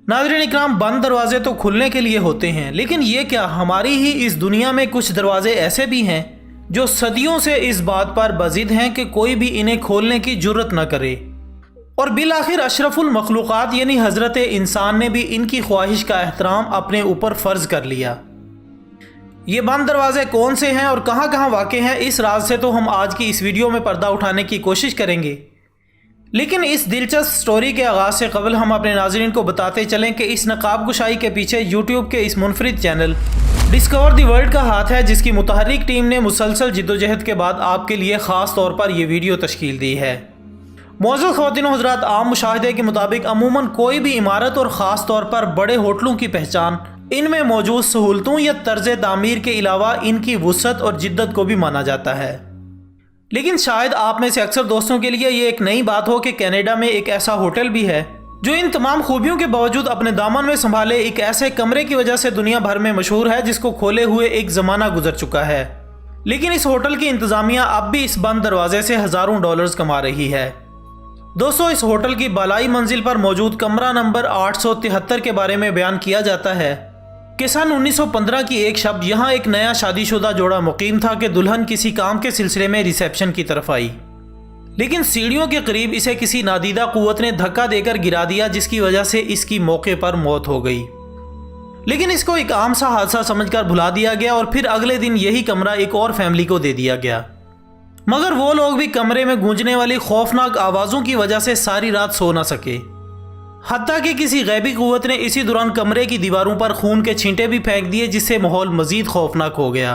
नाज़रीन इकराम, बंद दरवाजे तो खुलने के लिए होते हैं, लेकिन ये क्या हमारी ही इस दुनिया में कुछ दरवाजे ऐसे भी हैं जो सदियों से इस बात पर बज़िद हैं कि कोई भी इन्हें खोलने की जुर्रत न करे। और बिल आखिर अशरफुल मखलूक़ात यानी हज़रत इंसान ने भी इनकी ख्वाहिश का एहतराम अपने ऊपर फ़र्ज़ कर लिया। ये बंद दरवाजे कौन से हैं और कहाँ कहाँ वाक़े हैं, इस राज से तो हम आज की इस वीडियो में पर्दा उठाने की कोशिश करेंगे। लेकिन इस दिलचस्प स्टोरी के आगाज़ से कबल हम अपने नाज़रीन को बताते चलें कि इस नकाब कुशाई के पीछे यूट्यूब के इस मुनफरिद चैनल डिस्कवर द वर्ल्ड का हाथ है, जिसकी मुतहर्रिक टीम ने मुसलसल जिद्दोजहद के बाद आपके लिए ख़ास तौर पर यह वीडियो तश्कील दी है। मौजूद ख़वातीन व हज़रात, आम मुशाहिदे के मुताबिक अमूमन कोई भी इमारत और ख़ास तौर पर बड़े होटलों की पहचान इनमें मौजूद सहूलतों या तर्ज तामीर के अलावा इनकी वुसअत और जिद्दत को भी माना जाता है। लेकिन शायद आप में से अक्सर दोस्तों के लिए ये एक नई बात हो कि कनाडा में एक ऐसा होटल भी है जो इन तमाम खूबियों के बावजूद अपने दामन में संभाले एक ऐसे कमरे की वजह से दुनिया भर में मशहूर है, जिसको खोले हुए एक ज़माना गुजर चुका है। लेकिन इस होटल की इंतज़ामिया अब भी इस बंद दरवाजे से हज़ारों डॉलर्स कमा रही है। दोस्तों, इस होटल की बालाई मंजिल पर मौजूद कमरा नंबर 873 के बारे में बयान किया जाता है कि सन 1915 की एक शब यहाँ एक नया शादीशुदा जोड़ा मुकीम था कि दुल्हन किसी काम के सिलसिले में रिसेप्शन की तरफ आई, लेकिन सीढ़ियों के करीब इसे किसी नादीदा कुव्वत ने धक्का देकर गिरा दिया, जिसकी वजह से इसकी मौके पर मौत हो गई। लेकिन इसको एक आम सा हादसा समझकर भुला दिया गया और फिर अगले दिन यही कमरा एक और फैमिली को दे दिया गया। मगर वो लोग भी कमरे में गूंजने वाली खौफनाक आवाज़ों की वजह से सारी रात सो न सके। हत्ता कि किसी गैबी कुव्वत ने इसी दौरान कमरे की दीवारों पर खून के छींटे भी फेंक दिए, जिससे माहौल मजीद खौफनाक हो गया।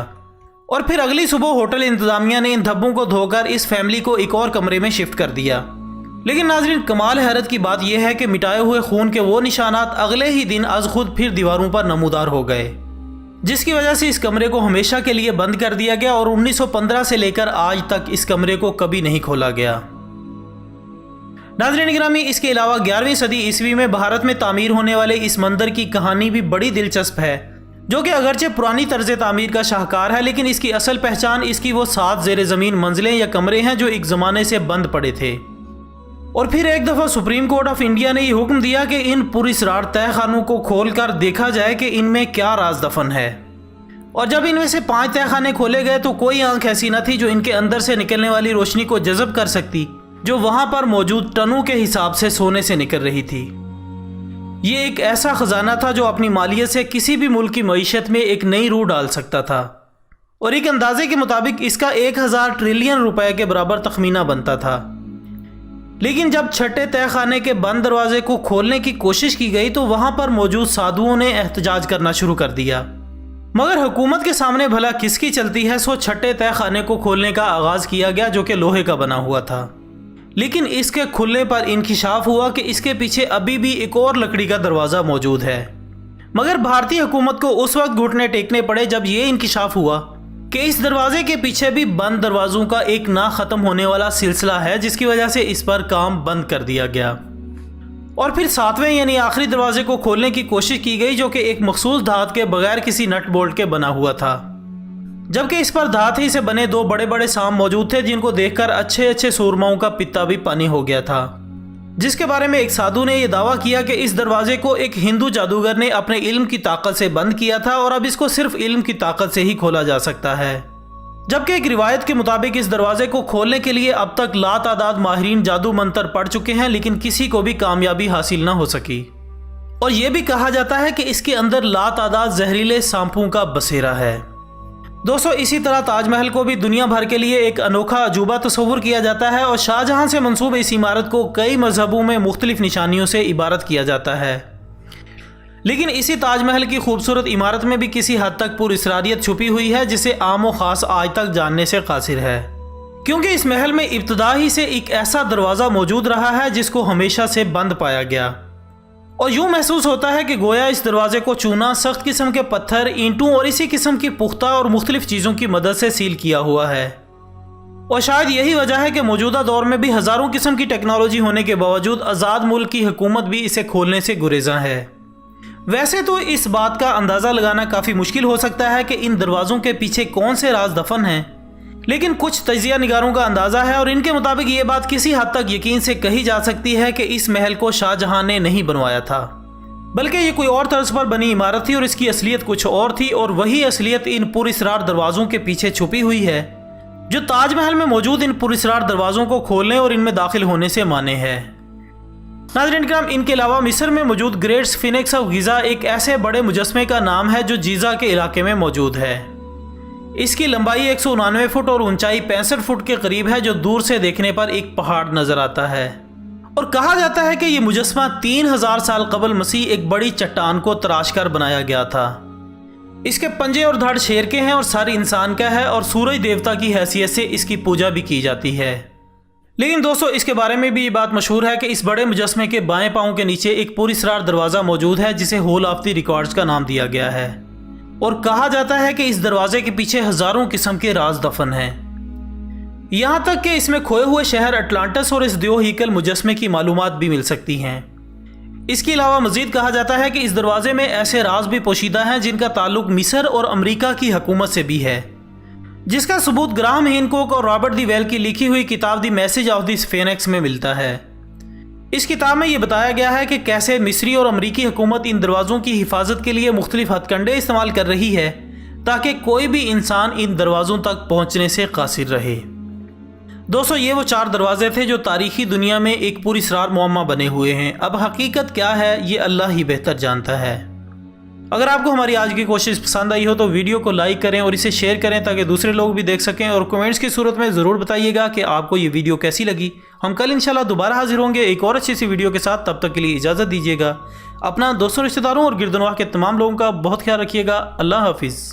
और फिर अगली सुबह होटल इंतजामिया ने इन धब्बों को धोकर इस फैमिली को एक और कमरे में शिफ्ट कर दिया। लेकिन नाज़रीन, कमाल हैरत की बात यह है कि मिटाए हुए खून के वो निशानात अगले ही दिन अज खुद फिर दीवारों पर नमूदार हो गए, जिसकी वजह से इस कमरे को हमेशा के लिए बंद कर दिया गया और 1915 से लेकर आज तक इस कमरे को कभी नहीं खोला गया। नाज़रीन गिरामी, इसके अलावा 11वीं सदी ईस्वी में भारत में तामीर होने वाले इस मंदिर की कहानी भी बड़ी दिलचस्प है, जो कि अगरचे पुरानी तर्ज तामीर का शाहकार है, लेकिन इसकी असल पहचान इसकी वो 7 ज़ेर ज़मीन मंजिलें या कमरे हैं जो एक ज़माने से बंद पड़े थे। और फिर एक दफ़ा सुप्रीम कोर्ट ऑफ इंडिया ने यह हुक्म दिया कि इन पुरस्रार तह खानों को खोल कर देखा जाए कि इनमें क्या राज दफन है। और जब इनमें से 5 तह खाने खोले गए तो कोई आंख ऐसी न थी जो इनके अंदर से निकलने वाली रोशनी को जज़ब कर सकती, जो वहां पर मौजूद टनों के हिसाब से सोने से निकल रही थी। ये एक ऐसा खजाना था जो अपनी मालियत से किसी भी मुल्क की मईशत में एक नई रूह डाल सकता था। और एक अंदाजे के मुताबिक इसका 1000 ट्रिलियन रुपए के बराबर तखमीना बनता था। लेकिन जब छठे तह खाने के बंद दरवाजे को खोलने की कोशिश की गई तो वहां पर मौजूद साधुओं ने एहतजाज करना शुरू कर दिया। मगर हुकूमत के सामने भला किसकी चलती है, सो छठे तह खाने को खोलने का आगाज किया गया, जो कि लोहे का बना हुआ था। लेकिन इसके खुलने पर इंकिशाफ हुआ कि इसके पीछे अभी भी एक और लकड़ी का दरवाज़ा मौजूद है। मगर भारतीय हुकूमत को उस वक्त घुटने टेकने पड़े जब ये इंकिशाफ हुआ कि इस दरवाजे के पीछे भी बंद दरवाज़ों का एक ना ख़त्म होने वाला सिलसिला है, जिसकी वजह से इस पर काम बंद कर दिया गया। और फिर 7वें यानी आखिरी दरवाजे को खोलने की कोशिश की गई, जो कि एक मखसूस धात के बगैर किसी नट बोल्ट के बना हुआ था, जबकि इस पर धात ही से बने 2 बड़े बड़े सांप मौजूद थे, जिनको देखकर अच्छे अच्छे सूरमाओं का पित्ता भी पानी हो गया था। जिसके बारे में एक साधु ने यह दावा किया कि इस दरवाजे को एक हिंदू जादूगर ने अपने इल्म की ताकत से बंद किया था और अब इसको सिर्फ इल्म की ताकत से ही खोला जा सकता है। जबकि एक रिवायत के मुताबिक इस दरवाजे को खोलने के लिए अब तक लातादाद माहिरीन जादू मंत्र पढ़ चुके हैं, लेकिन किसी को भी कामयाबी हासिल न हो सकी। और यह भी कहा जाता है कि इसके अंदर लातादाद जहरीले सांपों का बसेरा है। दोस्तों, इसी तरह ताजमहल को भी दुनिया भर के लिए एक अनोखा अजूबा तस्वुर किया जाता है और शाहजहां से मंसूब इस इमारत को कई मजहबों में मुख्तलिफ निशानियों से इबारत किया जाता है। लेकिन इसी ताजमहल की खूबसूरत इमारत में भी किसी हद तक पुरअसरारियत छुपी हुई है, जिसे आम व खास आज तक जानने से कासिर है, क्योंकि इस महल में इब्तदा ही से एक ऐसा दरवाज़ा मौजूद रहा है जिसको हमेशा से बंद पाया गया। और यूँ महसूस होता है कि गोया इस दरवाजे को चूना, सख्त किस्म के पत्थर, ईंटों और इसी किस्म की पुख्ता और मुख्तलिफ चीज़ों की मदद से सील किया हुआ है। और शायद यही वजह है कि मौजूदा दौर में भी हज़ारों किस्म की टेक्नोलॉजी होने के बावजूद आज़ाद मुल्क की हुकूमत भी इसे खोलने से गुरेज़ा है। वैसे तो इस बात का अंदाज़ा लगाना काफ़ी मुश्किल हो सकता है कि इन दरवाज़ों के पीछे कौन से राज दफन हैं, लेकिन कुछ तजिया निगारों का अंदाज़ा है और इनके मुताबिक ये बात किसी हद तक यकीन से कही जा सकती है कि इस महल को शाहजहां ने नहीं बनवाया था, बल्कि ये कोई और तर्ज पर बनी इमारत थी और इसकी असलियत कुछ और थी, और वही असलियत इन पुरअसरार दरवाज़ों के पीछे छुपी हुई है जो ताजमहल में मौजूद इन पुरअसरार दरवाज़ों को खोलने और इनमें दाखिल होने से माने है। नाज़रीन किराम, इनके अलावा मिस्र में मौजूद ग्रेट स्फिंक्स ऑफ गिज़ा एक ऐसे बड़े मुजस्मे का नाम है जो जीज़ा के इलाके में मौजूद है। इसकी लंबाई 199 फुट और ऊंचाई 65 फुट के करीब है, जो दूर से देखने पर एक पहाड़ नजर आता है। और कहा जाता है कि यह मुजस्मा 3000 साल कबल मसीह एक बड़ी चट्टान को तराश कर बनाया गया था। इसके पंजे और धड़ शेर के हैं और सर इंसान का है, और सूरज देवता की हैसियत से इसकी पूजा भी की जाती है। लेकिन दोस्तों, इसके बारे में भी ये बात मशहूर है कि इस बड़े मुजस्मे के बाएं पांव के नीचे एक पुरअसरार दरवाज़ा मौजूद है जिसे होल ऑफ द रिकॉर्ड्स का नाम दिया गया है, और कहा जाता है कि इस दरवाजे के पीछे हजारों किस्म के राज दफन हैं। यहाँ तक कि इसमें खोए हुए शहर अटलांटिस और इस द्योहीकल मुजस्मे की मालूमात भी मिल सकती हैं। इसके अलावा मजीद कहा जाता है कि इस दरवाजे में ऐसे राज भी पोशीदा हैं जिनका ताल्लुक मिस्र और अमेरिका की हुकूमत से भी है, जिसका सबूत ग्राहम हैनकॉक और रॉबर्ट दी वेल की लिखी हुई किताब the message of the sphinx में मिलता है। इस किताब में यह बताया गया है कि कैसे मिस्री और अमरीकी हुकूमत इन दरवाज़ों की हिफाजत के लिए मुख्तलिफ हथकंडे इस्तेमाल कर रही है ताकि कोई भी इंसान इन दरवाज़ों तक पहुँचने से कासिर रहे। दोस्तों, ये वो 4 दरवाजे थे जो तारीखी दुनिया में एक पुरअसरार मुअम्मा बने हुए हैं। अब हकीकत क्या है ये अल्लाह ही बेहतर जानता है। अगर आपको हमारी आज की कोशिश पसंद आई हो तो वीडियो को लाइक करें और इसे शेयर करें ताकि दूसरे लोग भी देख सकें, और कमेंट्स की सूरत में ज़रूर बताइएगा कि आपको ये वीडियो कैसी लगी। हम कल इंशाल्लाह दोबारा हाजिर होंगे एक और अच्छी सी वीडियो के साथ। तब तक के लिए इजाज़त दीजिएगा। अपना दोस्तों, रिश्तेदारों और गिरदनवाह के तमाम लोगों का बहुत ख्याल रखिएगा। अल्लाह हाफिज़।